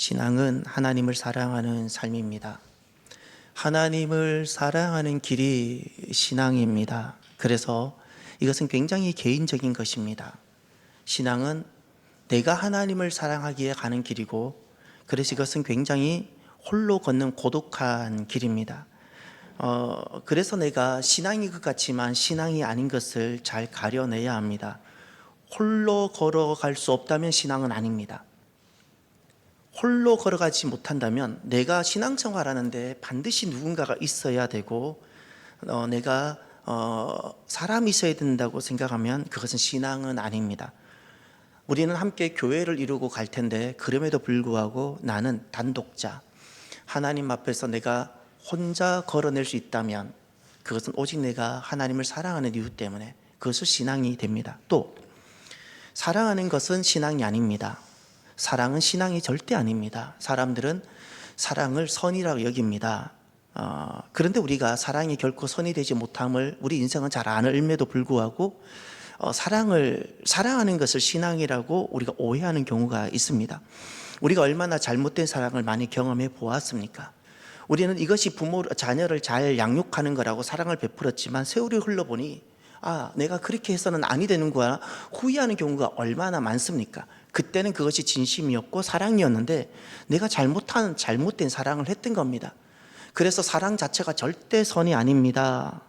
신앙은 하나님을 사랑하는 삶입니다. 하나님을 사랑하는 길이 신앙입니다. 그래서 이것은 굉장히 개인적인 것입니다. 신앙은 내가 하나님을 사랑하기에 가는 길이고, 그래서 이것은 굉장히 홀로 걷는 고독한 길입니다. 그래서 내가 신앙인 것 같지만 신앙이 아닌 것을 잘 가려내야 합니다. 홀로 걸어갈 수 없다면 신앙은 아닙니다. 홀로 걸어가지 못한다면 내가 신앙생활하는데 반드시 누군가가 있어야 되고, 내가 사람이 있어야 된다고 생각하면 그것은 신앙은 아닙니다. 우리는 함께 교회를 이루고 갈 텐데, 그럼에도 불구하고 나는 단독자, 하나님 앞에서 내가 혼자 걸어낼 수 있다면 그것은 오직 내가 하나님을 사랑하는 이유 때문에 그것은 신앙이 됩니다. 또 사랑하는 것은 신앙이 아닙니다. 사랑은 신앙이 절대 아닙니다. 사람들은 사랑을 선이라고 여깁니다. 그런데 우리가 사랑이 결코 선이 되지 못함을 우리 인생은 잘 알음에도 불구하고 사랑하는 것을 신앙이라고 우리가 오해하는 경우가 있습니다. 우리가 얼마나 잘못된 사랑을 많이 경험해 보았습니까? 우리는 이것이 자녀를 잘 양육하는 거라고 사랑을 베풀었지만 세월이 흘러보니 내가 그렇게 해서는 아니 되는구나 후회하는 경우가 얼마나 많습니까? 그때는 그것이 진심이었고 사랑이었는데 내가 잘못된 사랑을 했던 겁니다. 그래서 사랑 자체가 절대 선이 아닙니다.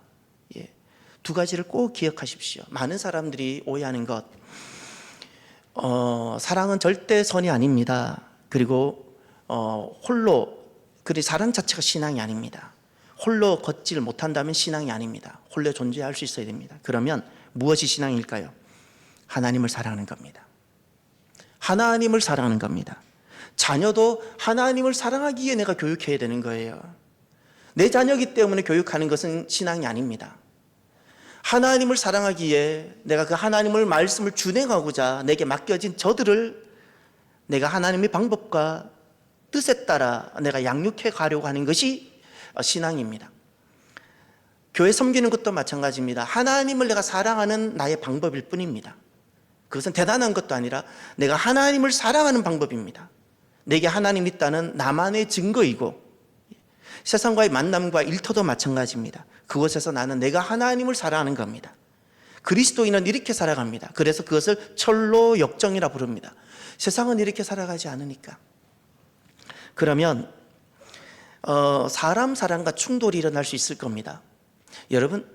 두 가지를 꼭 기억하십시오. 많은 사람들이 오해하는 것, 사랑은 절대 선이 아닙니다. 그리고 사랑 자체가 신앙이 아닙니다. 홀로 걷지를 못한다면 신앙이 아닙니다. 홀로 존재할 수 있어야 됩니다. 그러면 무엇이 신앙일까요? 하나님을 사랑하는 겁니다. 하나님을 사랑하는 겁니다. 자녀도 하나님을 사랑하기에 내가 교육해야 되는 거예요. 내 자녀이기 때문에 교육하는 것은 신앙이 아닙니다. 하나님을 사랑하기에 내가 그 하나님을 말씀을 준행하고자 내게 맡겨진 저들을 내가 하나님의 방법과 뜻에 따라 내가 양육해 가려고 하는 것이 신앙입니다. 교회 섬기는 것도 마찬가지입니다. 하나님을 내가 사랑하는 나의 방법일 뿐입니다. 그것은 대단한 것도 아니라 내가 하나님을 사랑하는 방법입니다. 내게 하나님이 있다는 나만의 증거이고, 세상과의 만남과 일터도 마찬가지입니다. 그곳에서 나는 내가 하나님을 사랑하는 겁니다. 그리스도인은 이렇게 살아갑니다. 그래서 그것을 철로 역정이라 부릅니다. 세상은 이렇게 살아가지 않으니까. 그러면 사람 사랑과 충돌이 일어날 수 있을 겁니다. 여러분,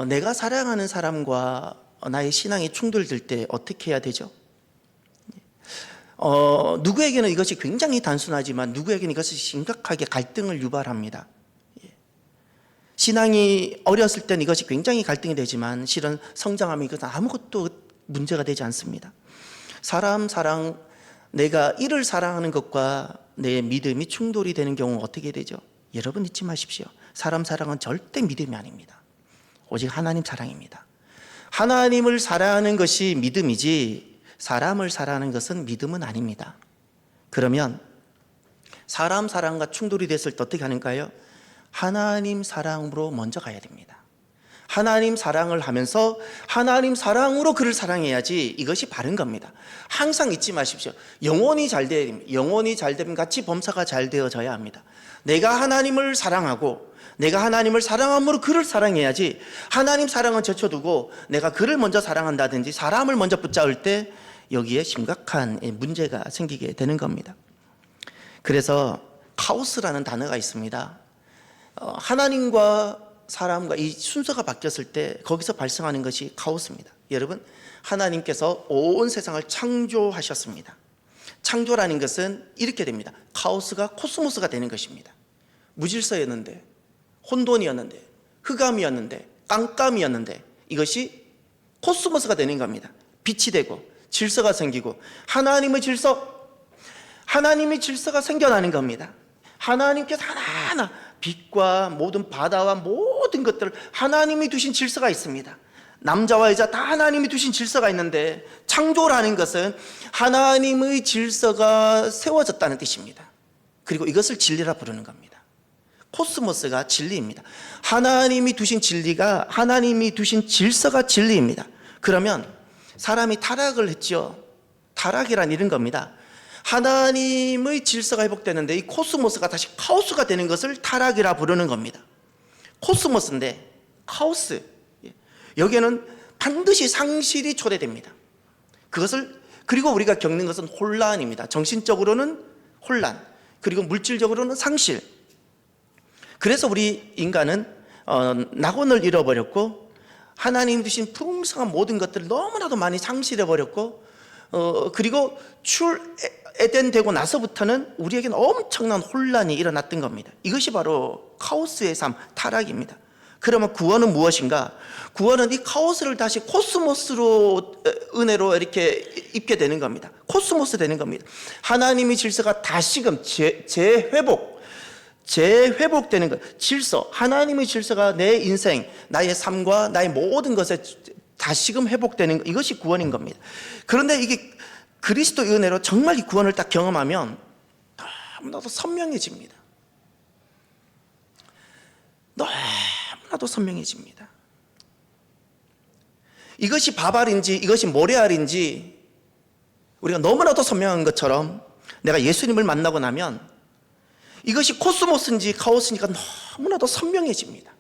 내가 사랑하는 사람과 나의 신앙이 충돌될 때 어떻게 해야 되죠? 누구에게는 이것이 굉장히 단순하지만 누구에게는 이것이 심각하게 갈등을 유발합니다. 신앙이 어렸을 때는 이것이 굉장히 갈등이 되지만 실은 성장하면 이것은 아무것도 문제가 되지 않습니다. 사람 사랑, 내가 이를 사랑하는 것과 내 믿음이 충돌이 되는 경우는 어떻게 되죠? 여러분 잊지 마십시오. 사람 사랑은 절대 믿음이 아닙니다. 오직 하나님 사랑입니다. 하나님을 사랑하는 것이 믿음이지 사람을 사랑하는 것은 믿음은 아닙니다. 그러면 사람 사랑과 충돌이 됐을 때 어떻게 하는가요? 하나님 사랑으로 먼저 가야 됩니다. 하나님 사랑을 하면서 하나님 사랑으로 그를 사랑해야지 이것이 바른 겁니다. 항상 잊지 마십시오. 영혼이 잘 되어야 됩니다. 영혼이 잘 되면 같이 범사가 잘 되어져야 합니다. 내가 하나님을 사랑하고 내가 하나님을 사랑함으로 그를 사랑해야지, 하나님 사랑은 제쳐두고 내가 그를 먼저 사랑한다든지 사람을 먼저 붙잡을 때 여기에 심각한 문제가 생기게 되는 겁니다. 그래서 카오스라는 단어가 있습니다. 하나님과 사람과 이 순서가 바뀌었을 때 거기서 발생하는 것이 카오스입니다. 여러분, 하나님께서 온 세상을 창조하셨습니다. 창조라는 것은 이렇게 됩니다. 카오스가 코스모스가 되는 것입니다. 무질서였는데, 혼돈이었는데, 흑암이었는데, 깜깜이었는데 이것이 코스모스가 되는 겁니다. 빛이 되고 질서가 생기고 하나님의 질서가 생겨나는 겁니다. 하나님께서 하나하나 빛과 모든 바다와 모든 것들을 하나님이 두신 질서가 있습니다. 남자와 여자 다 하나님이 두신 질서가 있는데, 창조라는 것은 하나님의 질서가 세워졌다는 뜻입니다. 그리고 이것을 진리라 부르는 겁니다. 코스모스가 진리입니다. 하나님이 두신 질서가 진리입니다. 그러면 사람이 타락을 했죠. 타락이란 이런 겁니다. 하나님의 질서가 회복되는데 이 코스모스가 다시 카오스가 되는 것을 타락이라 부르는 겁니다. 코스모스인데 카오스, 여기에는 반드시 상실이 초래됩니다. 그리고 우리가 겪는 것은 혼란입니다. 정신적으로는 혼란, 그리고 물질적으로는 상실. 그래서 우리 인간은 낙원을 잃어버렸고 하나님 주신 풍성한 모든 것들을 너무나도 많이 상실해버렸고, 그리고 에덴 되고 나서부터는 우리에게는 엄청난 혼란이 일어났던 겁니다. 이것이 바로 카오스의 삶, 타락입니다. 그러면 구원은 무엇인가? 구원은 이 카오스를 다시 코스모스로, 은혜로 이렇게 입게 되는 겁니다. 코스모스 되는 겁니다. 하나님의 질서가 다시금 재회복되는 것. 질서, 하나님의 질서가 내 인생, 나의 삶과 나의 모든 것에 다시금 회복되는 것, 이것이 구원인 겁니다. 그런데 이게 그리스도의 은혜로 정말 이 구원을 딱 경험하면 너무나도 선명해집니다. 너무나도 선명해집니다. 이것이 바발인지 이것이 모래알인지 우리가 너무나도 선명한 것처럼 내가 예수님을 만나고 나면 이것이 코스모스인지 카오스인지가 너무나도 선명해집니다.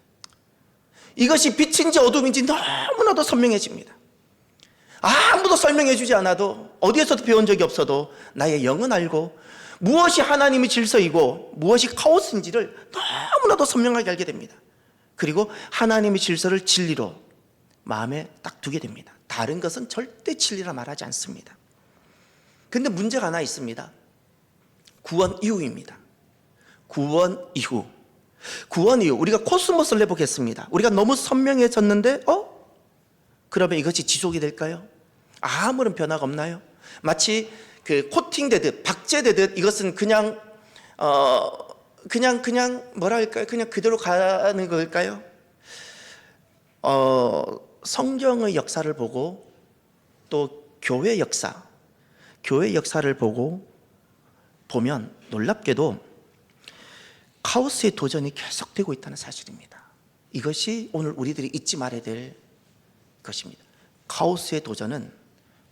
이것이 빛인지 어둠인지 너무나도 선명해집니다. 아무도 설명해 주지 않아도, 어디에서도 배운 적이 없어도 나의 영은 알고 무엇이 하나님의 질서이고 무엇이 카오스인지를 너무나도 선명하게 알게 됩니다. 그리고 하나님의 질서를 진리로 마음에 딱 두게 됩니다. 다른 것은 절대 진리라 말하지 않습니다. 그런데 문제가 하나 있습니다. 구원 이후입니다. 구원 이후 우리가 코스모스를 회복했습니다. 우리가 너무 선명해졌는데 그러면 이것이 지속이 될까요? 아무런 변화가 없나요? 마치 그 코팅되듯 박제되듯 이것은 그냥 뭐랄까요? 그냥 그대로 가는 걸까요? 성경의 역사를 보고 또 교회 역사를 보면 놀랍게도 카오스의 도전이 계속되고 있다는 사실입니다. 이것이 오늘 우리들이 잊지 말아야 될 것입니다. 카오스의 도전은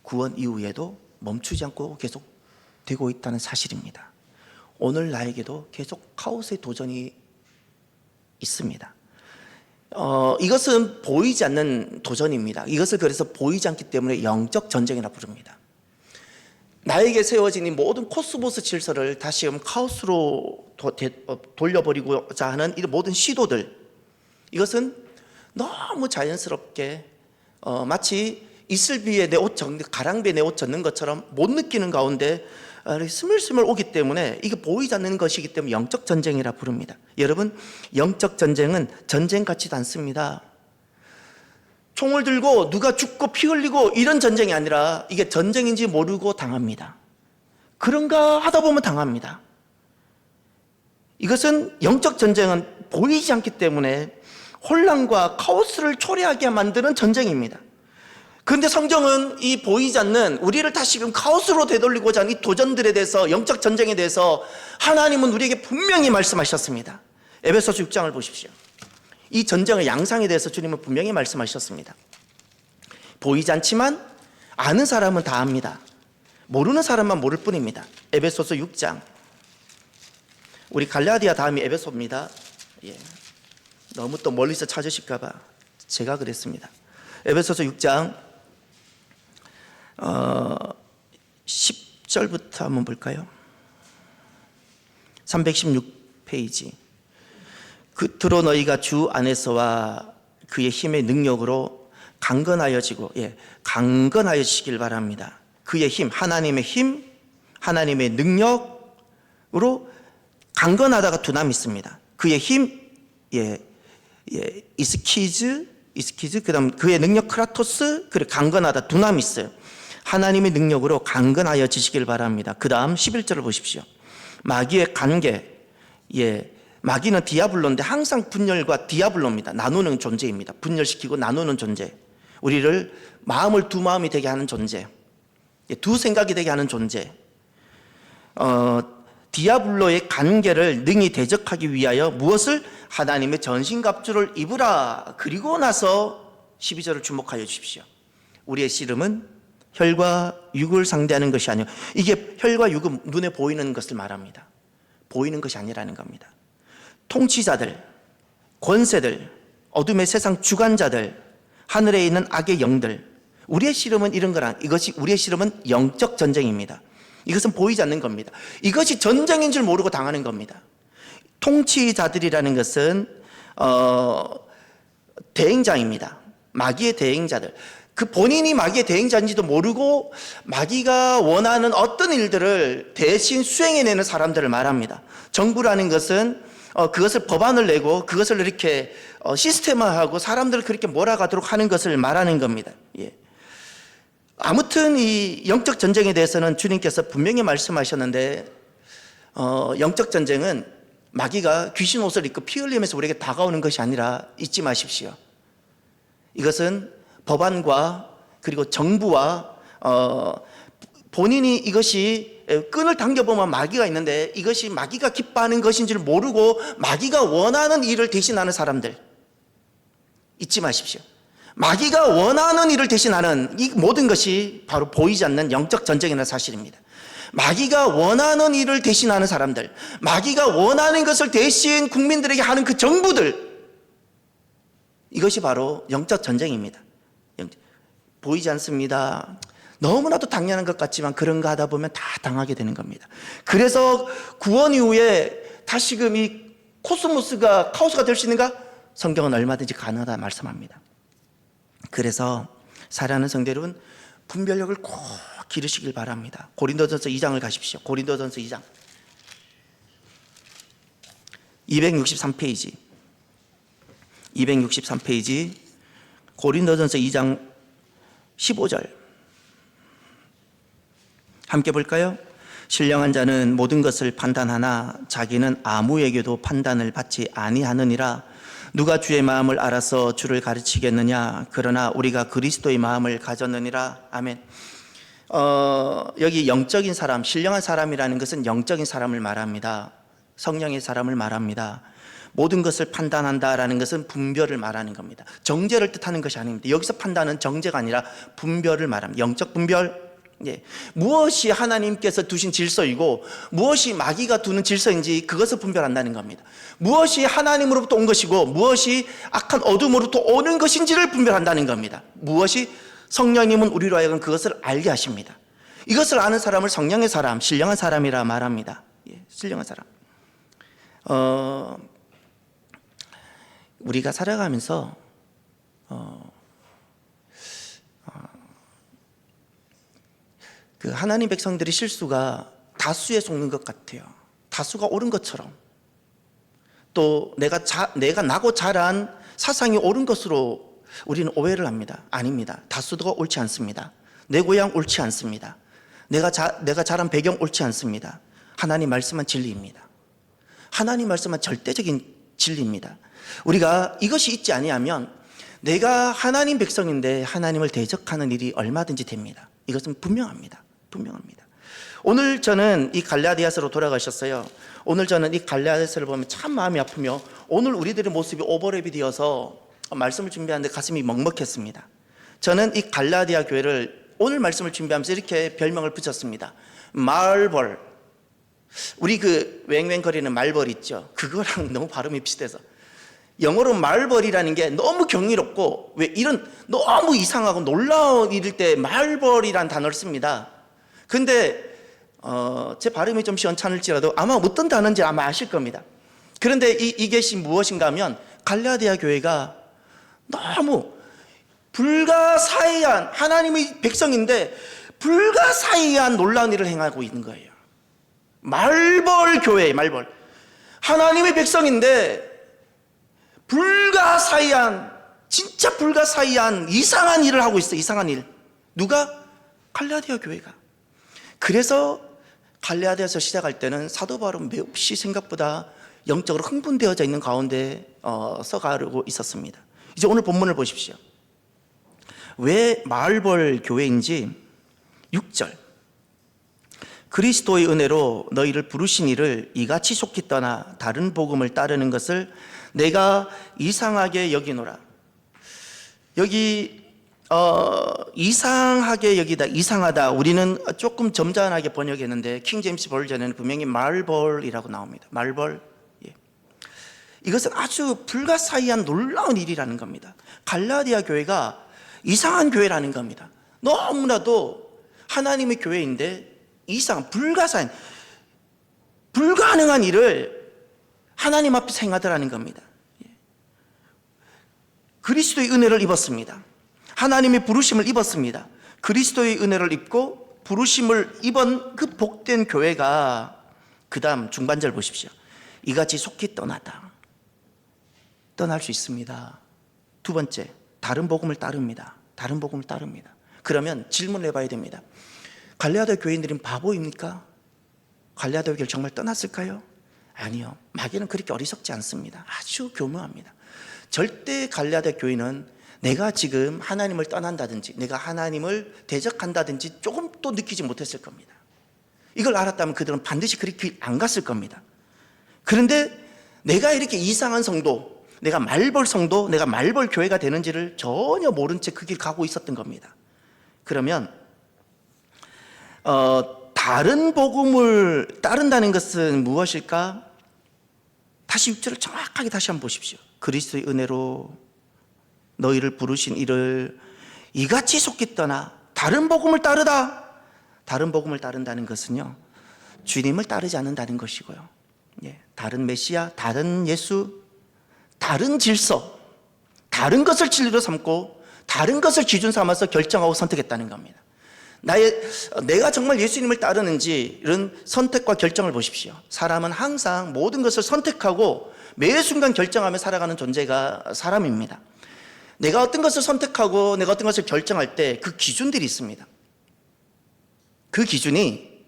구원 이후에도 멈추지 않고 계속 되고 있다는 사실입니다. 오늘 나에게도 계속 카오스의 도전이 있습니다. 이것은 보이지 않는 도전입니다. 이것을 그래서 보이지 않기 때문에 영적 전쟁이라 부릅니다. 나에게 세워진 이 모든 코스모스 질서를 다시금 카오스로 돌려버리고자 하는 이 모든 시도들, 이것은 너무 자연스럽게 마치 이슬비에 내 옷 젖는, 가랑비에 내 옷 젖는 것처럼 못 느끼는 가운데 스물스물 오기 때문에 이게 보이지 않는 것이기 때문에 영적 전쟁이라 부릅니다. 여러분, 영적 전쟁은 전쟁 같지도 않습니다. 총을 들고 누가 죽고 피 흘리고 이런 전쟁이 아니라 이게 전쟁인지 모르고 당합니다. 그런가 하다 보면 당합니다. 이것은 영적 전쟁은 보이지 않기 때문에 혼란과 카오스를 초래하게 만드는 전쟁입니다. 그런데 성경은 이 보이지 않는 우리를 다시금 카오스로 되돌리고자 하는 이 도전들에 대해서, 영적 전쟁에 대해서 하나님은 우리에게 분명히 말씀하셨습니다. 에베소서 6장을 보십시오. 이 전쟁의 양상에 대해서 주님은 분명히 말씀하셨습니다. 보이지 않지만 아는 사람은 다 압니다. 모르는 사람만 모를 뿐입니다. 에베소서 6장. 우리 갈라디아 다음이 에베소입니다. 너무 또 멀리서 찾으실까 봐 제가 그랬습니다. 에베소서 6장 10절부터 한번 볼까요? 316페이지. 끝으로 너희가 주 안에서와 그의 힘의 능력으로 강건하여지길 바랍니다. 그의 힘, 하나님의 능력으로 강건하다가 두남 있습니다. 그의 힘, 이스키즈, 그다음 그의 능력 크라토스, 그리고 강건하다 두남 있어요. 하나님의 능력으로 강건하여지시길 바랍니다. 그 다음 11절을 보십시오. 마귀의 관계, 마귀는 디아블로인데 항상 분열과 디아블로입니다. 나누는 존재입니다. 분열시키고 나누는 존재. 우리를 마음을 두 마음이 되게 하는 존재. 두 생각이 되게 하는 존재. 디아블로의 관계를 능히 대적하기 위하여 무엇을? 하나님의 전신갑주를 입으라. 그리고 나서 12절을 주목하여 주십시오. 우리의 씨름은 혈과 육을 상대하는 것이 아니요. 이게 혈과 육은 눈에 보이는 것을 말합니다. 보이는 것이 아니라는 겁니다. 통치자들, 권세들, 어둠의 세상 주관자들, 하늘에 있는 악의 영들, 우리의 씨름은 이런 거라. 이것이 우리의 씨름은 영적 전쟁입니다. 이것은 보이지 않는 겁니다. 이것이 전쟁인 줄 모르고 당하는 겁니다. 통치자들이라는 것은 대행자입니다. 마귀의 대행자들. 그 본인이 마귀의 대행자인지도 모르고 마귀가 원하는 어떤 일들을 대신 수행해내는 사람들을 말합니다. 정부라는 것은 그것을 법안을 내고 그것을 이렇게 시스템화하고 사람들을 그렇게 몰아가도록 하는 것을 말하는 겁니다. 예. 아무튼 이 영적 전쟁에 대해서는 주님께서 분명히 말씀하셨는데 영적 전쟁은 마귀가 귀신 옷을 입고 피 흘리면서 우리에게 다가오는 것이 아니라 잊지 마십시오. 이것은 법안과 그리고 정부와 본인이 이것이 끈을 당겨보면 마귀가 있는데 이것이 마귀가 기뻐하는 것인 줄 모르고 마귀가 원하는 일을 대신하는 사람들 잊지 마십시오. 마귀가 원하는 일을 대신하는 이 모든 것이 바로 보이지 않는 영적 전쟁이라는 사실입니다. 마귀가 원하는 일을 대신하는 사람들, 마귀가 원하는 것을 대신 국민들에게 하는 그 정부들, 이것이 바로 영적 전쟁입니다. 보이지 않습니다. 너무나도 당연한 것 같지만 그런가 하다 보면 다 당하게 되는 겁니다. 그래서 구원 이후에 다시금 이 코스모스가 카오스가 될 수 있는가? 성경은 얼마든지 가능하다 말씀합니다. 그래서 사랑하는 성도 여러분, 분별력을 꼭 기르시길 바랍니다. 고린도전서 2장을 가십시오. 고린도전서 2장 263페이지 263페이지 고린도전서 2장 15절 함께 볼까요? 신령한 자는 모든 것을 판단하나 자기는 아무에게도 판단을 받지 아니하느니라. 누가 주의 마음을 알아서 주를 가르치겠느냐? 그러나 우리가 그리스도의 마음을 가졌느니라. 아멘. 여기 영적인 사람, 신령한 사람이라는 것은 영적인 사람을 말합니다. 성령의 사람을 말합니다. 모든 것을 판단한다라는 것은 분별을 말하는 겁니다. 정죄를 뜻하는 것이 아닙니다. 여기서 판단은 정죄가 아니라 분별을 말합니다. 영적 분별. 예. 무엇이 하나님께서 두신 질서이고 무엇이 마귀가 두는 질서인지 그것을 분별한다는 겁니다. 무엇이 하나님으로부터 온 것이고 무엇이 악한 어둠으로부터 오는 것인지를 분별한다는 겁니다. 무엇이 성령님은 우리로 하여금 그것을 알게 하십니다. 이것을 아는 사람을 성령의 사람, 신령한 사람이라 말합니다. 예, 신령한 사람. 우리가 살아가면서 그 하나님 백성들의 실수가 다수에 속는 것 같아요. 다수가 옳은 것처럼 또 내가 나고 자란 사상이 옳은 것으로 우리는 오해를 합니다. 아닙니다. 다수가 옳지 않습니다. 내 고향 옳지 않습니다. 내가 자란 배경 옳지 않습니다. 하나님 말씀은 진리입니다. 하나님 말씀은 절대적인 진리입니다. 우리가 이것이 있지 아니하면 내가 하나님 백성인데 하나님을 대적하는 일이 얼마든지 됩니다. 이것은 분명합니다. 분명합니다. 오늘 저는 이 갈라디아서로 돌아가셨어요. 오늘 저는 이 갈라디아서를 보면 참 마음이 아프며 오늘 우리들의 모습이 오버랩이 되어서 말씀을 준비하는데 가슴이 먹먹했습니다. 저는 이 갈라디아 교회를 오늘 말씀을 준비하면서 이렇게 별명을 붙였습니다. 말벌. 우리 그 웽웽거리는 말벌 있죠. 그거랑 너무 발음이 비슷해서 영어로 말벌이라는 게 너무 경이롭고 왜 이런 너무 이상하고 놀라운 일일 때 말벌이라는 단어를 씁니다. 근데 제 발음이 좀 시원찮을지라도 아마 어떤 단어인지 아마 아실 겁니다. 그런데 이것이 무엇인가 하면 갈라디아 교회가 너무 불가사의한 하나님의 백성인데 불가사의한 놀라운 일을 행하고 있는 거예요. 말벌 교회, 말벌. 하나님의 백성인데 불가사의한, 진짜 불가사의한 이상한 일을 하고 있어요. 이상한 일. 누가? 갈라디아 교회가. 그래서 갈라디아서 시작할 때는 사도 바울은 몹시 생각보다 영적으로 흥분되어져 있는 가운데 써가고 있었습니다. 이제 오늘 본문을 보십시오. 왜 말벌 교회인지 6절. 그리스도의 은혜로 너희를 부르신 이를 이같이 속히 떠나 다른 복음을 따르는 것을 내가 이상하게 여기노라. 여기 이상하게 여기다 이상하다 우리는 조금 점잖하게 번역했는데 킹제임스 버전에는 분명히 말벌이라고 나옵니다. 말벌. 예. 이것은 아주 불가사의한 놀라운 일이라는 겁니다. 갈라디아 교회가 이상한 교회라는 겁니다. 너무나도 하나님의 교회인데 이상한 불가사의한 불가능한 일을 하나님 앞에서 행하더라는 겁니다. 예. 그리스도의 은혜를 입었습니다. 하나님의 부르심을 입었습니다. 그리스도의 은혜를 입고 부르심을 입은 그 복된 교회가 그 다음 중반절 보십시오. 이같이 속히 떠나다. 떠날 수 있습니다. 두 번째, 다른 복음을 따릅니다. 다른 복음을 따릅니다. 그러면 질문을 해봐야 됩니다. 갈라디아 교인들은 바보입니까? 갈라디아 교회를 정말 떠났을까요? 아니요. 마귀는 그렇게 어리석지 않습니다. 아주 교묘합니다. 절대 갈라디아 교인은 내가 지금 하나님을 떠난다든지 내가 하나님을 대적한다든지 조금 또 느끼지 못했을 겁니다. 이걸 알았다면 그들은 반드시 그렇게 안 갔을 겁니다. 그런데 내가 이렇게 이상한 성도, 내가 말벌 성도, 내가 말벌 교회가 되는지를 전혀 모른 채 그 길 가고 있었던 겁니다. 그러면 다른 복음을 따른다는 것은 무엇일까? 다시 6절을 정확하게 다시 한번 보십시오. 그리스도의 은혜로 너희를 부르신 이를 이같이 속히 떠나 다른 복음을 따르다. 다른 복음을 따른다는 것은요, 주님을 따르지 않는다는 것이고요. 예, 다른 메시아, 다른 예수, 다른 질서, 다른 것을 진리로 삼고 다른 것을 기준 삼아서 결정하고 선택했다는 겁니다. 내가 정말 예수님을 따르는지 이런 선택과 결정을 보십시오. 사람은 항상 모든 것을 선택하고 매 순간 결정하며 살아가는 존재가 사람입니다. 내가 어떤 것을 선택하고 내가 어떤 것을 결정할 때 그 기준들이 있습니다. 그 기준이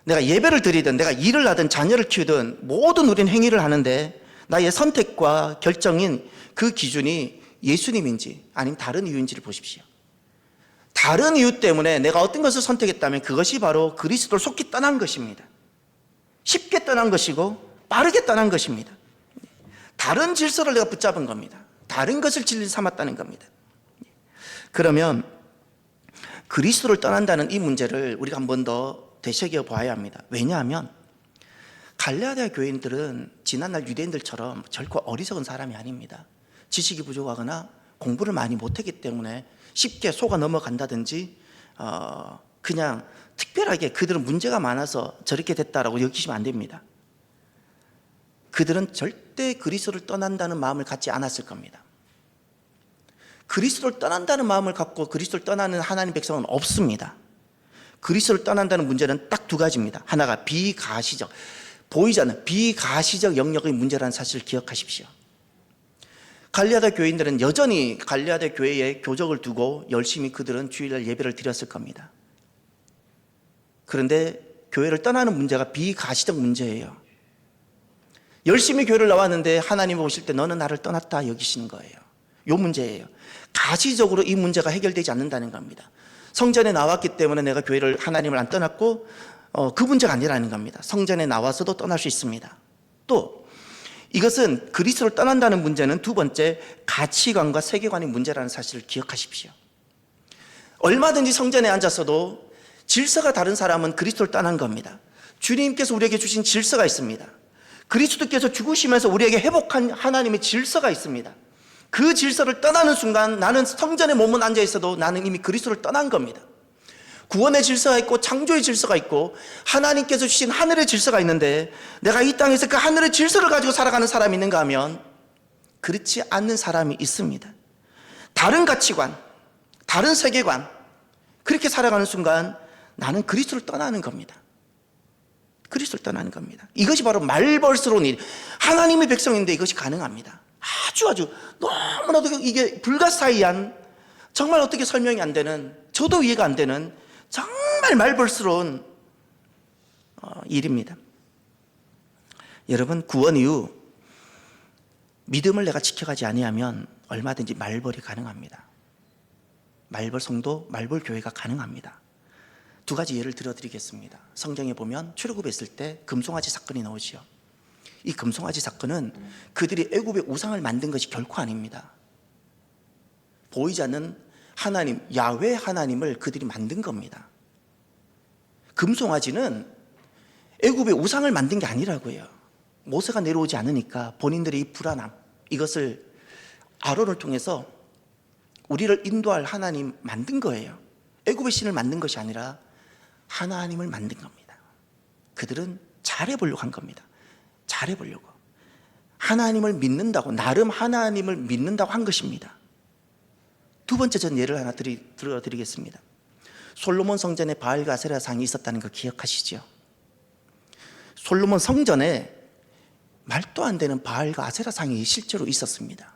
내가 예배를 드리든 내가 일을 하든 자녀를 키우든 모든 우리는 행위를 하는데 나의 선택과 결정인 그 기준이 예수님인지 아니면 다른 이유인지를 보십시오. 다른 이유 때문에 내가 어떤 것을 선택했다면 그것이 바로 그리스도를 속히 떠난 것입니다. 쉽게 떠난 것이고 빠르게 떠난 것입니다. 다른 질서를 내가 붙잡은 겁니다. 다른 것을 진리 삼았다는 겁니다. 그러면 그리스도를 떠난다는 이 문제를 우리가 한 번 더 되새겨 봐야 합니다. 왜냐하면 갈라디아 교인들은 지난날 유대인들처럼 결코 어리석은 사람이 아닙니다. 지식이 부족하거나 공부를 많이 못했기 때문에 쉽게 속아 넘어간다든지 그냥 특별하게 그들은 문제가 많아서 저렇게 됐다라고 여기시면 안 됩니다. 그들은 절대 그리스도를 떠난다는 마음을 갖지 않았을 겁니다. 그리스도를 떠난다는 마음을 갖고 그리스도를 떠나는 하나님 백성은 없습니다. 그리스도를 떠난다는 문제는 딱 두 가지입니다. 하나가 비가시적, 보이지 않는 비가시적 영역의 문제라는 사실을 기억하십시오. 갈라디아 교인들은 여전히 갈라디아 교회에 교적을 두고 열심히 그들은 주일날 예배를 드렸을 겁니다. 그런데 교회를 떠나는 문제가 비가시적 문제예요. 열심히 교회를 나왔는데 하나님 오실 때 너는 나를 떠났다 여기시는 거예요. 이 문제예요. 가시적으로 이 문제가 해결되지 않는다는 겁니다. 성전에 나왔기 때문에 내가 교회를 하나님을 안 떠났고 그 문제가 아니라는 겁니다. 성전에 나와서도 떠날 수 있습니다. 또 이것은 그리스도를 떠난다는 문제는 두 번째 가치관과 세계관의 문제라는 사실을 기억하십시오. 얼마든지 성전에 앉았어도 질서가 다른 사람은 그리스도를 떠난 겁니다. 주님께서 우리에게 주신 질서가 있습니다. 그리스도께서 죽으시면서 우리에게 회복한 하나님의 질서가 있습니다. 그 질서를 떠나는 순간 나는 성전에 몸은 앉아 있어도 나는 이미 그리스도를 떠난 겁니다. 구원의 질서가 있고 창조의 질서가 있고 하나님께서 주신 하늘의 질서가 있는데 내가 이 땅에서 그 하늘의 질서를 가지고 살아가는 사람이 있는가 하면 그렇지 않는 사람이 있습니다. 다른 가치관, 다른 세계관, 그렇게 살아가는 순간 나는 그리스도를 떠나는 겁니다. 그리스도를 떠나는 겁니다. 이것이 바로 말벌스러운 일. 하나님의 백성인데 이것이 가능합니다. 아주 너무나도 이게 불가사의한, 정말 어떻게 설명이 안 되는, 저도 이해가 안 되는 정말 말벌스러운 일입니다. 여러분, 구원 이후 믿음을 내가 지켜가지 아니하면 얼마든지 말벌이 가능합니다. 말벌 성도, 말벌 교회가 가능합니다. 두 가지 예를 들어드리겠습니다. 성경에 보면 출애굽했을 때 금송아지 사건이 나오지요. 이 금송아지 사건은 그들이 애굽의 우상을 만든 것이 결코 아닙니다. 보이지 않는 하나님, 야훼 하나님을 그들이 만든 겁니다. 금송아지는 애굽의 우상을 만든 게 아니라고요. 모세가 내려오지 않으니까 본인들의 이 불안함, 이것을 아론을 통해서 우리를 인도할 하나님 만든 거예요. 애굽의 신을 만든 것이 아니라 하나님을 만든 겁니다. 그들은 잘해보려고 한 겁니다. 잘해보려고. 하나님을 믿는다고, 나름 하나님을 믿는다고 한 것입니다. 두 번째 전 예를 하나 들어드리겠습니다. 솔로몬 성전에 바알과 아세라 상이 있었다는 거 기억하시죠? 솔로몬 성전에 말도 안 되는 바알과 아세라 상이 실제로 있었습니다.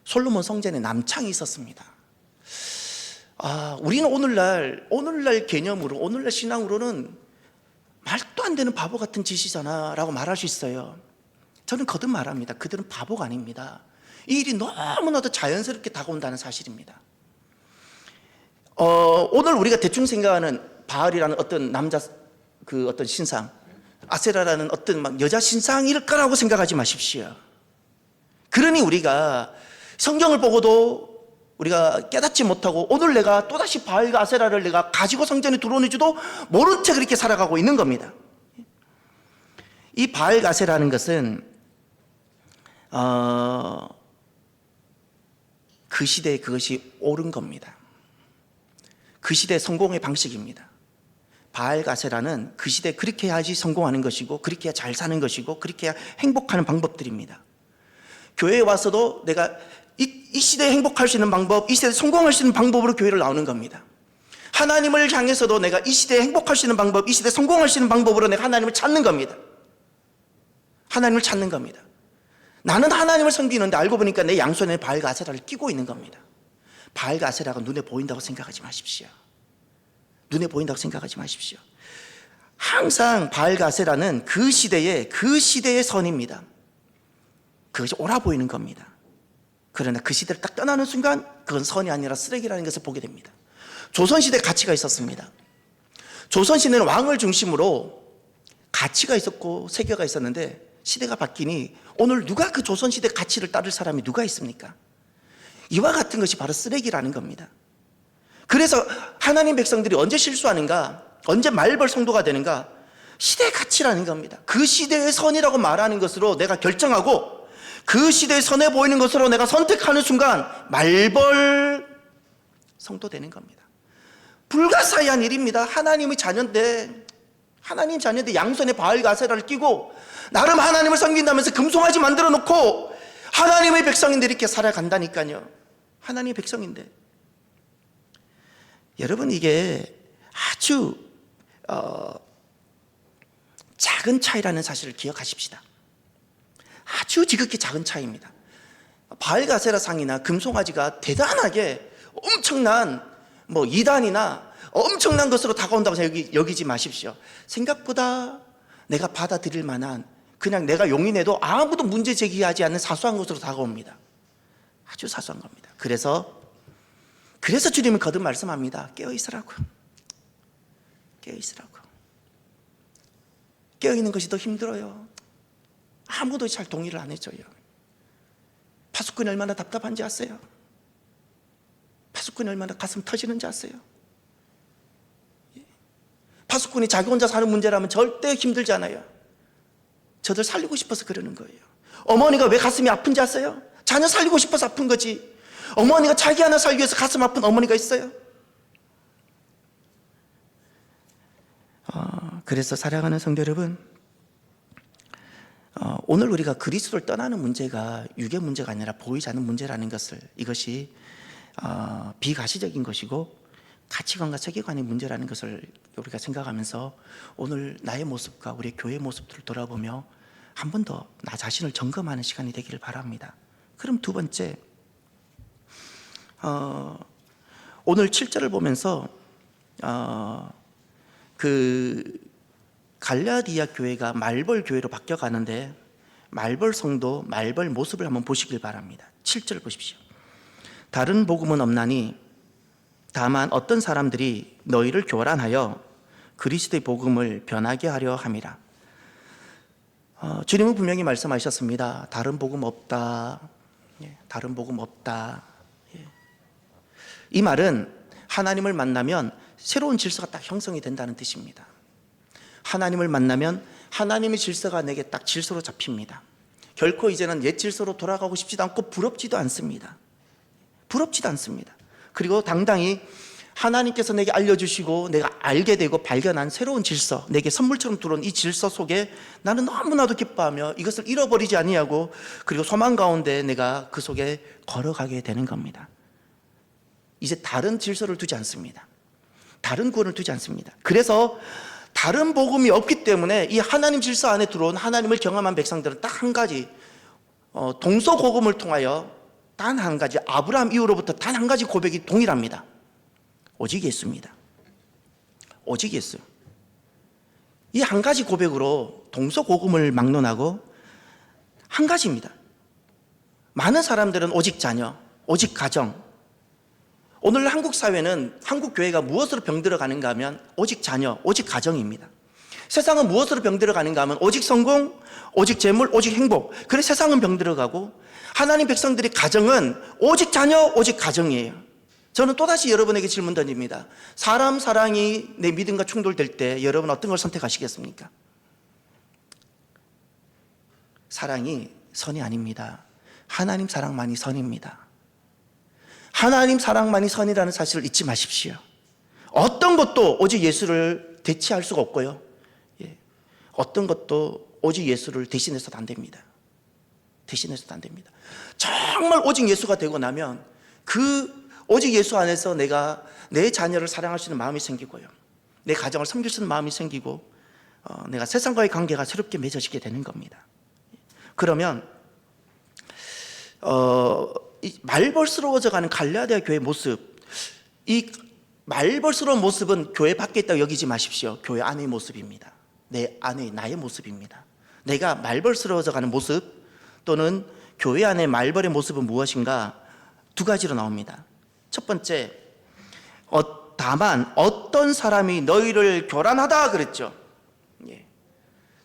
솔로몬 성전에 남창이 있었습니다. 우리는 오늘날 개념으로, 오늘날 신앙으로는 말도 안 되는 바보 같은 짓이잖아 라고 말할 수 있어요. 저는 거듭 말합니다. 그들은 바보가 아닙니다. 이 일이 너무나도 자연스럽게 다가온다는 사실입니다. 오늘 우리가 대충 생각하는 바알이라는 어떤 남자 어떤 신상, 아세라라는 어떤 막 여자 신상일 거라고 생각하지 마십시오. 그러니 우리가 성경을 보고도 우리가 깨닫지 못하고 오늘 내가 또다시 바알과 아세라를 내가 가지고 성전에 들어오는지도 모른 채 그렇게 살아가고 있는 겁니다. 이 바알과 아세라는 것은 그 시대에 그것이 옳은 겁니다. 그 시대의 성공의 방식입니다. 바알과 아세라는 그 시대에 그렇게 해야지 성공하는 것이고, 그렇게 해야 잘 사는 것이고, 그렇게 해야 행복하는 방법들입니다. 교회에 와서도 내가 이 시대에 행복할 수 있는 방법, 이 시대에 성공할 수 있는 방법으로 교회를 나오는 겁니다. 하나님을 향해서도 내가 이 시대에 행복할 수 있는 방법, 이 시대에 성공할 수 있는 방법으로 내가 하나님을 찾는 겁니다. 하나님을 찾는 겁니다. 나는 하나님을 섬기는데 알고 보니까 내 양손에 바알과 아세라를 끼고 있는 겁니다. 바알과 아세라가 눈에 보인다고 생각하지 마십시오. 눈에 보인다고 생각하지 마십시오. 항상 바알과 아세라는 그 시대의 선입니다. 그것이 옳아 보이는 겁니다. 그러나 그 시대를 딱 떠나는 순간 그건 선이 아니라 쓰레기라는 것을 보게 됩니다. 조선시대 가치가 있었습니다. 조선시대는 왕을 중심으로 가치가 있었고 세계가 있었는데, 시대가 바뀌니 오늘 누가 그 조선시대 가치를 따를 사람이 누가 있습니까? 이와 같은 것이 바로 쓰레기라는 겁니다. 그래서 하나님 백성들이 언제 실수하는가, 언제 말벌 성도가 되는가, 시대의 가치라는 겁니다. 그 시대의 선이라고 말하는 것으로 내가 결정하고, 그 시대의 선해 보이는 것으로 내가 선택하는 순간 말벌 성도 되는 겁니다. 불가사의한 일입니다. 하나님 자녀인데 양손에 바알과 아세라를 끼고 나름 하나님을 섬긴다면서 금송아지 만들어 놓고 하나님의 백성인데 이렇게 살아간다니까요. 하나님의 백성인데. 여러분, 이게 아주 작은 차이라는 사실을 기억하십시다. 아주 지극히 작은 차이입니다. 바알과 아세라 상이나 금송아지가 대단하게 엄청난 이단이나 엄청난 것으로 다가온다고 여기지 마십시오. 생각보다 내가 받아들일 만한, 그냥 내가 용인해도 아무도 문제 제기하지 않는 사소한 것으로 다가옵니다. 아주 사소한 겁니다. 그래서 주님은 거듭 말씀합니다. 깨어있으라고. 깨어있으라고. 깨어있는 것이 더 힘들어요. 아무도 잘 동의를 안 해줘요. 파수꾼이 얼마나 답답한지 아세요? 파수꾼이 얼마나 가슴 터지는지 아세요? 파수꾼이 자기 혼자 사는 문제라면 절대 힘들지 않아요. 저들 살리고 싶어서 그러는 거예요. 어머니가 왜 가슴이 아픈지 아세요? 자녀 살리고 싶어서 아픈 거지. 어머니가 자기 하나 살기 위해서 가슴 아픈 어머니가 있어요? 그래서 사랑하는 성도 여러분, 오늘 우리가 그리스도를 떠나는 문제가 육의 문제가 아니라 보이지 않는 문제라는 것을, 이것이 비가시적인 것이고 가치관과 세계관의 문제라는 것을 우리가 생각하면서 오늘 나의 모습과 우리 교회의 모습들을 돌아보며 한 번 더 나 자신을 점검하는 시간이 되기를 바랍니다. 그럼 두 번째, 오늘 7절을 보면서 그 갈라디아 교회가 말벌 교회로 바뀌어가는데, 말벌 성도, 말벌 모습을 한번 보시길 바랍니다. 7절 보십시오. 다른 복음은 없나니 다만 어떤 사람들이 너희를 교란하여 그리스도의 복음을 변하게 하려 함이라. 주님은 분명히 말씀하셨습니다. 다른 복음 없다. 다른 복음 없다. 이 말은 하나님을 만나면 새로운 질서가 딱 형성이 된다는 뜻입니다. 하나님을 만나면 하나님의 질서가 내게 딱 질서로 잡힙니다. 결코 이제는 옛 질서로 돌아가고 싶지도 않고 부럽지도 않습니다. 부럽지도 않습니다. 그리고 당당히 하나님께서 내게 알려주시고 내가 알게 되고 발견한 새로운 질서, 내게 선물처럼 들어온 이 질서 속에 나는 너무나도 기뻐하며 이것을 잃어버리지 아니하고, 그리고 소망 가운데 내가 그 속에 걸어가게 되는 겁니다. 이제 다른 질서를 두지 않습니다. 다른 구원을 두지 않습니다. 그래서 다른 복음이 없기 때문에 이 하나님 질서 안에 들어온 하나님을 경험한 백성들은 딱 한 가지, 동서고금을 통하여 단 한 가지, 아브라함 이후로부터 단 한 가지 고백이 동일합니다. 오직 예수입니다. 오직 예수. 이 한 가지 고백으로 동서고금을 막론하고 한 가지입니다. 많은 사람들은 오직 자녀, 오직 가정. 오늘 한국 사회는, 한국 교회가 무엇으로 병들어 가는가 하면 오직 자녀, 오직 가정입니다. 세상은 무엇으로 병들어 가는가 하면 오직 성공, 오직 재물, 오직 행복. 그래 세상은 병들어 가고, 하나님 백성들의 가정은 오직 자녀, 오직 가정이에요. 저는 또다시 여러분에게 질문 던집니다. 사람 사랑이 내 믿음과 충돌될 때 여러분 어떤 걸 선택하시겠습니까? 사랑이 선이 아닙니다. 하나님 사랑만이 선입니다. 하나님 사랑만이 선이라는 사실을 잊지 마십시오. 어떤 것도 오직 예수를 대체할 수가 없고요. 어떤 것도 오직 예수를 대신해서도 안 됩니다. 대신해서도 안 됩니다. 정말 오직 예수가 되고 나면 그 오직 예수 안에서 내가 내 자녀를 사랑할 수 있는 마음이 생기고요, 내 가정을 섬길 수 있는 마음이 생기고, 내가 세상과의 관계가 새롭게 맺어지게 되는 겁니다. 그러면 이 말벌스러워져가는 갈라디아 교회의 모습, 이 말벌스러운 모습은 교회 밖에 있다고 여기지 마십시오. 교회 안의 모습입니다. 내 안의 나의 모습입니다. 내가 말벌스러워져가는 모습 또는 교회 안의 말벌의 모습은 무엇인가? 두 가지로 나옵니다. 첫 번째, 다만 어떤 사람이 너희를 교란하다 그랬죠.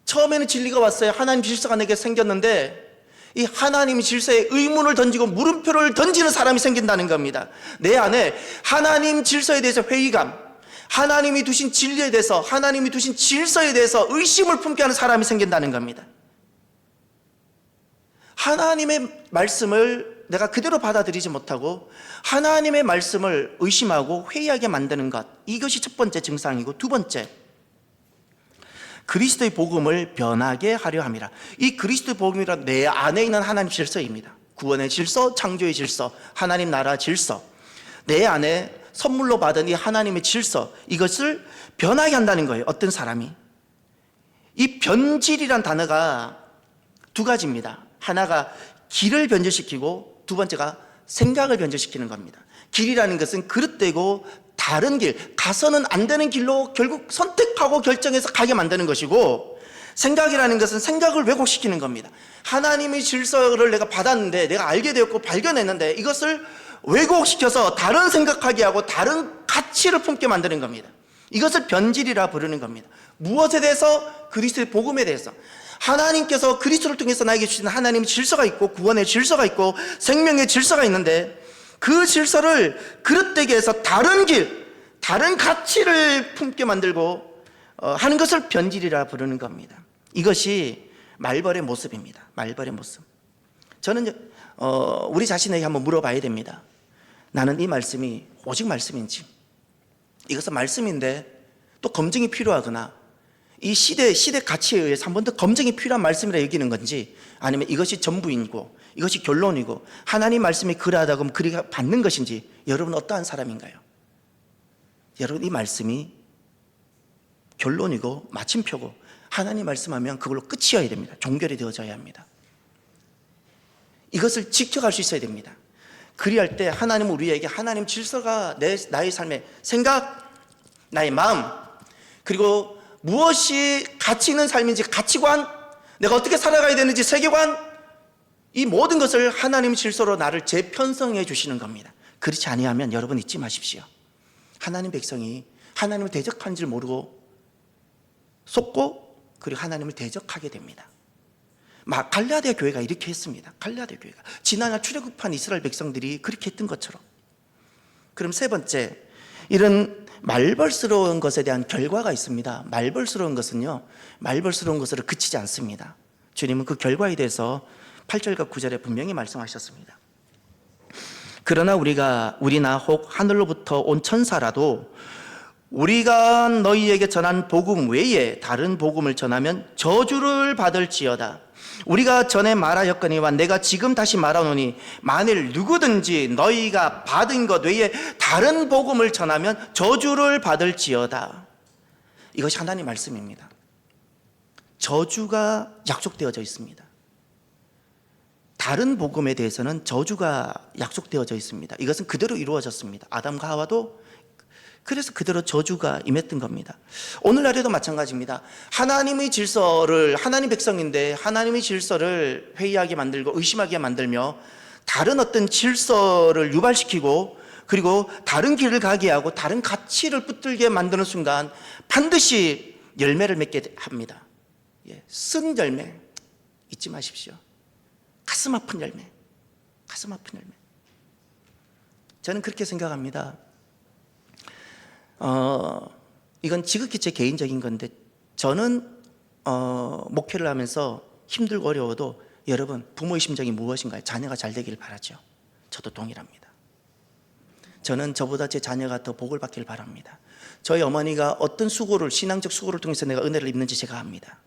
처음에는 진리가 왔어요. 하나님 질서가 내게 생겼는데 이 하나님 질서에 의문을 던지고 물음표를 던지는 사람이 생긴다는 겁니다. 내 안에 하나님 질서에 대해서 회의감, 하나님이 두신 진리에 대해서, 하나님이 두신 질서에 대해서 의심을 품게 하는 사람이 생긴다는 겁니다. 하나님의 말씀을 내가 그대로 받아들이지 못하고 하나님의 말씀을 의심하고 회의하게 만드는 것, 이것이 첫 번째 증상이고, 두 번째, 그리스도의 복음을 변하게 하려 함이라. 이 그리스도의 복음이란 내 안에 있는 하나님 질서입니다. 구원의 질서, 창조의 질서, 하나님 나라 질서, 내 안에 선물로 받은 이 하나님의 질서, 이것을 변하게 한다는 거예요. 어떤 사람이. 이 변질이란 단어가 두 가지입니다. 하나가 길을 변질시키고 두 번째가 생각을 변질시키는 겁니다. 길이라는 것은 그릇되고 다른 길, 가서는 안 되는 길로 결국 선택하고 결정해서 가게 만드는 것이고, 생각이라는 것은 생각을 왜곡시키는 겁니다. 하나님의 질서를 내가 받았는데, 내가 알게 되었고 발견했는데 이것을 왜곡시켜서 다른 생각하게 하고 다른 가치를 품게 만드는 겁니다. 이것을 변질이라 부르는 겁니다. 무엇에 대해서? 그리스도의 복음에 대해서. 하나님께서 그리스도를 통해서 나에게 주신 하나님의 질서가 있고, 구원의 질서가 있고, 생명의 질서가 있는데 그 질서를 그릇되게 해서 다른 길, 다른 가치를 품게 만들고 하는 것을 변질이라 부르는 겁니다. 이것이 말벌의 모습입니다. 말벌의 모습. 저는 우리 자신에게 한번 물어봐야 됩니다. 나는 이 말씀이 오직 말씀인지, 이것은 말씀인데 또 검증이 필요하거나 이 시대 가치에 의해서 한 번 더 검증이 필요한 말씀이라 여기는 건지, 아니면 이것이 전부이고 이것이 결론이고 하나님 말씀이 그러하다고 하면 그리가 받는 것인지, 여러분은 어떠한 사람인가요? 여러분, 이 말씀이 결론이고 마침표고 하나님 말씀하면 그걸로 끝이어야 됩니다. 종결이 되어져야 합니다. 이것을 지켜갈 수 있어야 됩니다. 그리할 때 하나님은 우리에게 하나님 질서가 나의 삶의 생각, 나의 마음, 그리고 무엇이 가치 있는 삶인지 가치관, 내가 어떻게 살아가야 되는지 세계관, 이 모든 것을 하나님의 질서로 나를 재편성해 주시는 겁니다. 그렇지 아니하면 여러분 잊지 마십시오. 하나님 백성이 하나님을 대적한 줄 모르고 속고, 그리고 하나님을 대적하게 됩니다. 갈라디아 교회가 이렇게 했습니다. 갈라디아 교회가 지난날 출애굽한 이스라엘 백성들이 그렇게 했던 것처럼 그럼 세 번째, 이런 말벌스러운 것에 대한 결과가 있습니다. 말벌스러운 것은요, 말벌스러운 것으로 그치지 않습니다. 주님은 그 결과에 대해서 8절과 9절에 분명히 말씀하셨습니다. 그러나 우리나 혹 하늘로부터 온 천사라도 우리가 너희에게 전한 복음 외에 다른 복음을 전하면 저주를 받을지어다. 우리가 전에 말하였거니와 내가 지금 다시 말하노니 만일 누구든지 너희가 받은 것 외에 다른 복음을 전하면 저주를 받을지어다. 이것이 하나님의 말씀입니다. 저주가 약속되어져 있습니다. 다른 복음에 대해서는 저주가 약속되어져 있습니다. 이것은 그대로 이루어졌습니다. 아담과 하와도 그래서 그대로 저주가 임했던 겁니다. 오늘날에도 마찬가지입니다. 하나님의 질서를, 하나님 백성인데 하나님의 질서를 회의하게 만들고 의심하게 만들며 다른 어떤 질서를 유발시키고 그리고 다른 길을 가게 하고 다른 가치를 붙들게 만드는 순간 반드시 열매를 맺게 합니다. 쓴 열매 잊지 마십시오. 가슴 아픈 열매, 가슴 아픈 열매. 저는 그렇게 생각합니다. 이건 지극히 제 개인적인 건데 저는 목회를 하면서 힘들고 어려워도 여러분 부모의 심정이 무엇인가요? 자녀가 잘 되기를 바라죠. 저도 동일합니다. 저는 저보다 제 자녀가 더 복을 받기를 바랍니다. 저희 어머니가 어떤 수고를, 신앙적 수고를 통해서 내가 은혜를 입는지 제가 압니다.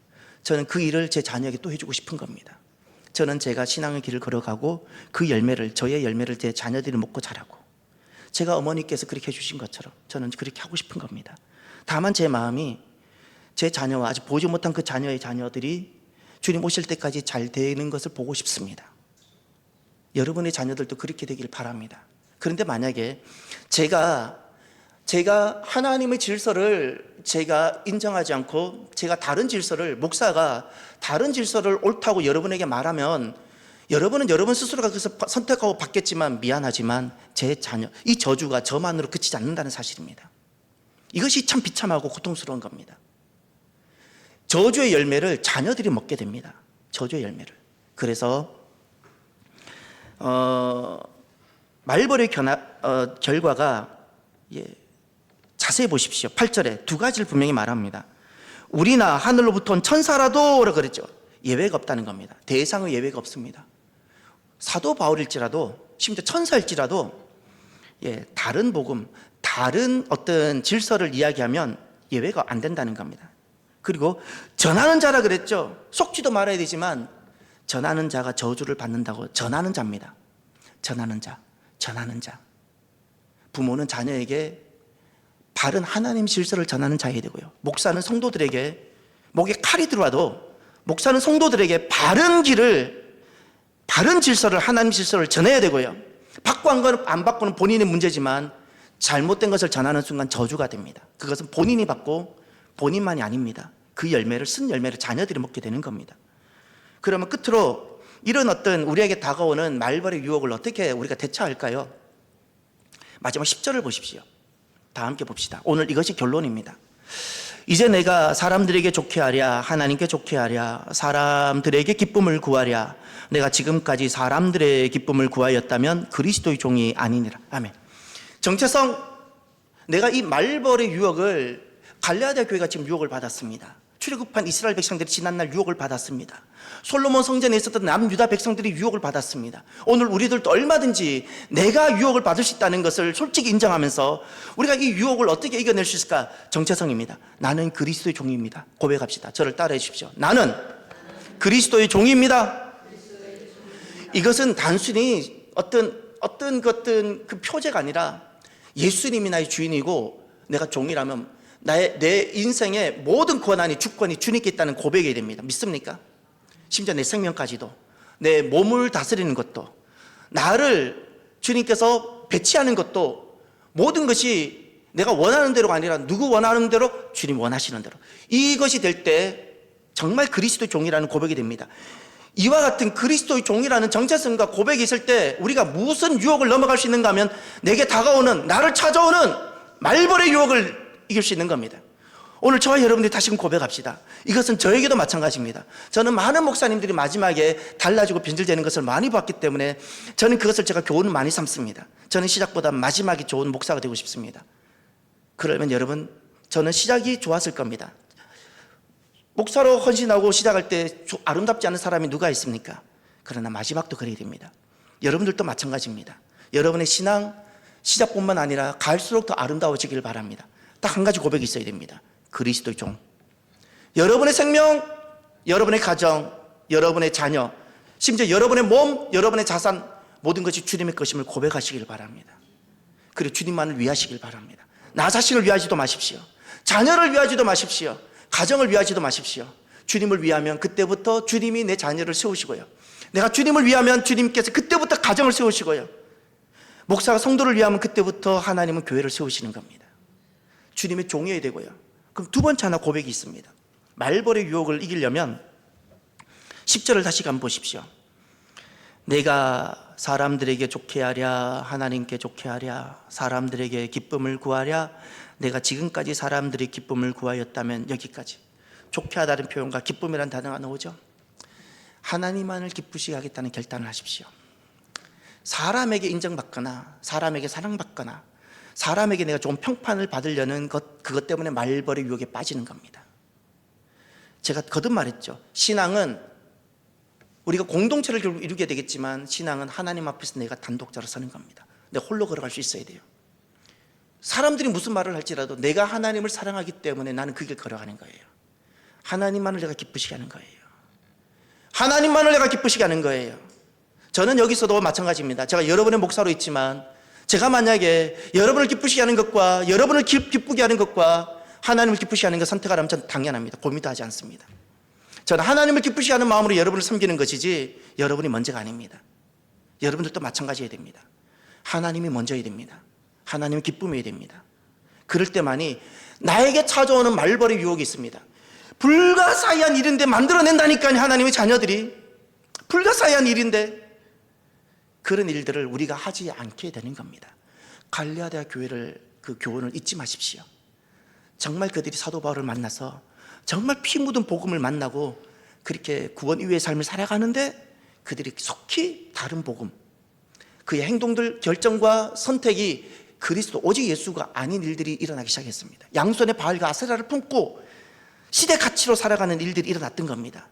저는 그 일을 제 자녀에게 또 해주고 싶은 겁니다. 저는 제가 신앙의 길을 걸어가고 그 열매를, 저의 열매를 제 자녀들이 먹고 자라고, 제가 어머니께서 그렇게 해주신 것처럼 저는 그렇게 하고 싶은 겁니다. 다만 제 마음이 제 자녀와 아직 보지 못한 그 자녀의 자녀들이 주님 오실 때까지 잘 되는 것을 보고 싶습니다. 여러분의 자녀들도 그렇게 되기를 바랍니다. 그런데 만약에 제가 하나님의 질서를 제가 인정하지 않고 제가 다른 질서를, 목사가 다른 질서를 옳다고 여러분에게 말하면 여러분은 여러분 스스로가 그래서 선택하고 받겠지만 미안하지만 제 자녀, 이 저주가 저만으로 그치지 않는다는 사실입니다. 이것이 참 비참하고 고통스러운 겁니다. 저주의 열매를 자녀들이 먹게 됩니다. 저주의 열매를. 그래서 말벌의 결과가 자세히 보십시오. 8절에 두 가지를 분명히 말합니다. 우리나 하늘로부터 온 천사라도 라고 그랬죠. 예외가 없다는 겁니다. 대상의 예외가 없습니다. 사도 바울일지라도 심지어 천사일지라도 다른 복음, 다른 어떤 질서를 이야기하면 예외가 안 된다는 겁니다. 그리고 전하는 자라 그랬죠. 속지도 말아야 되지만 전하는 자가 저주를 받는다고. 전하는 자입니다. 전하는 자, 전하는 자. 부모는 자녀에게 바른 하나님 질서를 전하는 자여야 되고요. 목사는 성도들에게 목에 칼이 들어와도 목사는 성도들에게 바른 길을, 바른 질서를, 하나님 질서를 전해야 되고요. 받고 안 받고는 본인의 문제지만 잘못된 것을 전하는 순간 저주가 됩니다. 그것은 본인이 받고 본인만이 아닙니다. 그 열매를, 쓴 열매를 자녀들이 먹게 되는 겁니다. 그러면 끝으로 이런 어떤 우리에게 다가오는 말벌의 유혹을 어떻게 우리가 대처할까요? 마지막 10절을 보십시오. 다 함께 봅시다. 오늘 이것이 결론입니다. 이제 내가 사람들에게 좋게 하랴, 하나님께 좋게 하랴, 사람들에게 기쁨을 구하랴. 내가 지금까지 사람들의 기쁨을 구하였다면 그리스도의 종이 아니니라. 아멘. 정체성, 내가 이 말벌의 유혹을, 갈라디아 교회가 지금 유혹을 받았습니다. 출애굽한 이스라엘 백성들이 지난날 유혹을 받았습니다. 솔로몬 성전에 있었던 남유다 백성들이 유혹을 받았습니다. 오늘 우리들도 얼마든지 내가 유혹을 받을 수 있다는 것을 솔직히 인정하면서 우리가 이 유혹을 어떻게 이겨낼 수 있을까? 정체성입니다. 나는 그리스도의 종입니다. 고백합시다. 저를 따라해 주십시오. 나는 그리스도의 종입니다. 이것은 단순히 어떤 그 표제가 아니라 예수님이 나의 주인이고 내가 종이라면 내 인생의 모든 권한이, 주권이 주님께 있다는 고백이 됩니다. 믿습니까? 심지어 내 생명까지도, 내 몸을 다스리는 것도, 나를 주님께서 배치하는 것도, 모든 것이 내가 원하는 대로가 아니라 누구 원하는 대로, 주님 원하시는 대로. 이것이 될 때 정말 그리스도의 종이라는 고백이 됩니다. 이와 같은 그리스도의 종이라는 정체성과 고백이 있을 때 우리가 무슨 유혹을 넘어갈 수 있는가 하면 내게 다가오는, 나를 찾아오는 말벌의 유혹을 이길 수 있는 겁니다. 오늘 저와 여러분들이 다시금 고백합시다. 이것은 저에게도 마찬가지입니다. 저는 많은 목사님들이 마지막에 달라지고 변질되는 것을 많이 봤기 때문에 저는 그것을 제가 교훈을 많이 삼습니다. 저는 시작보다 마지막이 좋은 목사가 되고 싶습니다. 그러면 여러분, 저는 시작이 좋았을 겁니다. 목사로 헌신하고 시작할 때 아름답지 않은 사람이 누가 있습니까? 그러나 마지막도 그래야 됩니다. 여러분들도 마찬가지입니다. 여러분의 신앙 시작뿐만 아니라 갈수록 더 아름다워지기를 바랍니다. 딱 한 가지 고백이 있어야 됩니다. 그리스도의 종. 여러분의 생명, 여러분의 가정, 여러분의 자녀, 심지어 여러분의 몸, 여러분의 자산, 모든 것이 주님의 것임을 고백하시길 바랍니다. 그리고 주님만을 위하시길 바랍니다. 나 자신을 위하지도 마십시오. 자녀를 위하지도 마십시오. 가정을 위하지도 마십시오. 주님을 위하면 그때부터 주님이 내 자녀를 세우시고요. 내가 주님을 위하면 주님께서 그때부터 가정을 세우시고요. 목사가 성도를 위하면 그때부터 하나님은 교회를 세우시는 겁니다. 주님의 종이어야 되고요. 그럼 두 번째 하나 고백이 있습니다. 말벌의 유혹을 이기려면 10절을 다시 한번 보십시오. 내가 사람들에게 좋게 하랴, 하나님께 좋게 하랴, 사람들에게 기쁨을 구하랴. 내가 지금까지 사람들의 기쁨을 구하였다면. 여기까지 좋게 하다는 표현과 기쁨이라는 단어가 나오죠. 하나님만을 기쁘시게 하겠다는 결단을 하십시오. 사람에게 인정받거나 사람에게 사랑받거나 사람에게 내가 좋은 평판을 받으려는 그것 때문에 말벌의 유혹에 빠지는 겁니다. 제가 거듭 말했죠. 신앙은 우리가 공동체를 결국 이루게 되겠지만 신앙은 하나님 앞에서 내가 단독자로 서는 겁니다. 내가 홀로 걸어갈 수 있어야 돼요. 사람들이 무슨 말을 할지라도 내가 하나님을 사랑하기 때문에 나는 그 길 걸어가는 거예요. 하나님만을 내가 기쁘시게 하는 거예요. 하나님만을 내가 기쁘시게 하는 거예요. 저는 여기서도 마찬가지입니다. 제가 여러분의 목사로 있지만 제가 만약에 여러분을 기쁘시게 하는 것과 여러분을 기쁘게 하는 것과 하나님을 기쁘시게 하는 것 선택하라면 저는 당연합니다. 고민도 하지 않습니다. 저는 하나님을 기쁘시게 하는 마음으로 여러분을 섬기는 것이지 여러분이 먼저가 아닙니다. 여러분들도 마찬가지여야 됩니다. 하나님이 먼저여야 됩니다. 하나님이 기쁨이어야 됩니다. 그럴 때만이 나에게 찾아오는 말벌의 유혹이 있습니다. 불가사의한 일인데 만들어낸다니까요. 하나님의 자녀들이 불가사의한 일인데 그런 일들을 우리가 하지 않게 되는 겁니다. 갈라디아 교회를 그 교훈을 잊지 마십시오. 정말 그들이 사도 바울을 만나서 정말 피 묻은 복음을 만나고 그렇게 구원 이후의 삶을 살아가는데 그들이 속히 다른 복음, 그의 행동들, 결정과 선택이 그리스도 오직 예수가 아닌 일들이 일어나기 시작했습니다. 양손에 바알과 아세라를 품고 시대 가치로 살아가는 일들이 일어났던 겁니다.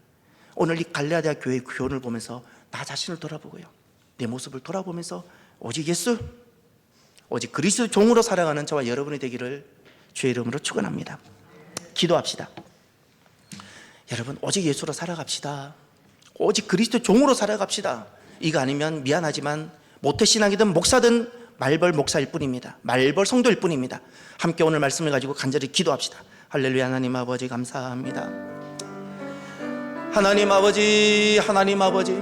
오늘 이 갈라디아 교회의 교훈을 보면서 나 자신을 돌아보고요, 내 모습을 돌아보면서 오직 예수, 오직 그리스도 종으로 살아가는 저와 여러분이 되기를 주의 이름으로 축원합니다. 기도합시다. 여러분, 오직 예수로 살아갑시다. 오직 그리스도 종으로 살아갑시다. 이거 아니면 미안하지만 모태신앙이든 목사든 말벌 목사일 뿐입니다. 말벌 성도일 뿐입니다. 함께 오늘 말씀을 가지고 간절히 기도합시다. 할렐루야. 하나님 아버지 감사합니다. 하나님 아버지, 하나님 아버지,